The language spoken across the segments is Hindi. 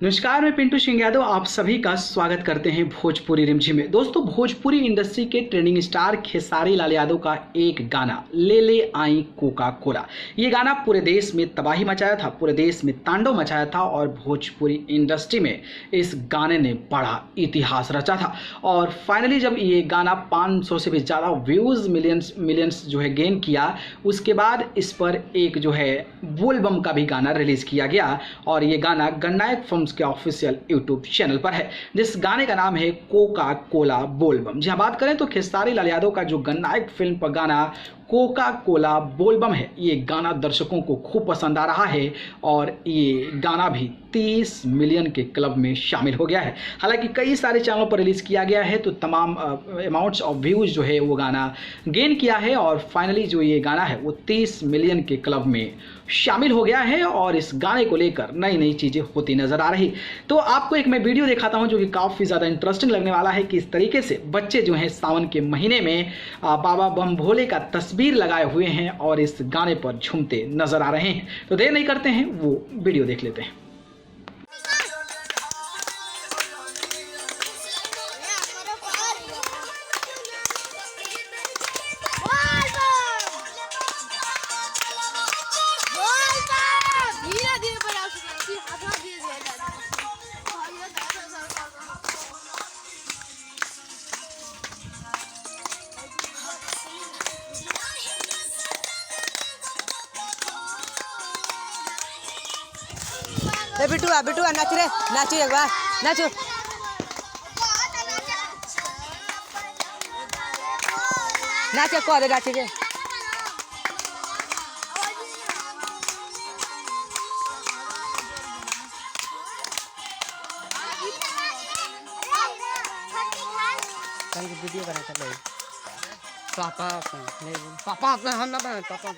नमस्कार, मैं पिंटू सिंह यादव आप सभी का स्वागत करते हैं भोजपुरी रिमझिम में। दोस्तों, भोजपुरी इंडस्ट्री के ट्रेंडिंग स्टार खेसारी लाल यादव का एक गाना ले ले आई कोका कोला, ये गाना पूरे देश में तबाही मचाया था, पूरे देश में तांडव मचाया था और भोजपुरी इंडस्ट्री में इस गाने ने बड़ा इतिहास रचा था। और फाइनली जब ये गाना 500 से भी ज़्यादा व्यूज़ मिलियंस जो है गेन किया, उसके बाद इस पर एक जो है बोलबम का भी गाना रिलीज़ किया गया और ये गाना गणनायक फिल्म्स के ऑफिशियल यूट्यूब चैनल पर है, जिस गाने का नाम है कोका कोला बोलबम। जी हाँ, बात करें तो खेसारी लाल यादव का जो गणनायक फिल्म पर गाना कोका कोला बोलबम है, ये गाना दर्शकों को खूब पसंद आ रहा है और ये गाना भी 30 मिलियन के क्लब में शामिल हो गया है। हालांकि कई सारे चैनलों पर रिलीज़ किया गया है तो तमाम अमाउंट्स ऑफ व्यूज़ जो है वो गाना गेन किया है और फाइनली जो ये गाना है वो 30 मिलियन के क्लब में शामिल हो गया है और इस गाने को लेकर नई नई चीज़ें होती नज़र आ रही। तो आपको एक मैं वीडियो दिखाता हूं जो कि काफ़ी ज़्यादा इंटरेस्टिंग लगने वाला है कि इस तरीके से बच्चे जो हैं सावन के महीने में बाबा बम भोले का तस्वीर लगाए हुए हैं और इस गाने पर झूमते नज़र आ रहे हैं। तो देर नहीं करते हैं, वो वीडियो देख लेते हैं। बिटुआ बिटुआ नाच रे, नाचू एक बार नाचू। नाचे कह दे नाचे रे। वीडियो बना कर ले पापा हम ना बना पापा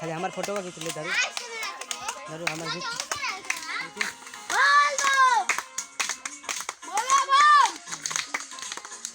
खाली हमार फोटो खींच ले धरू धरू हमार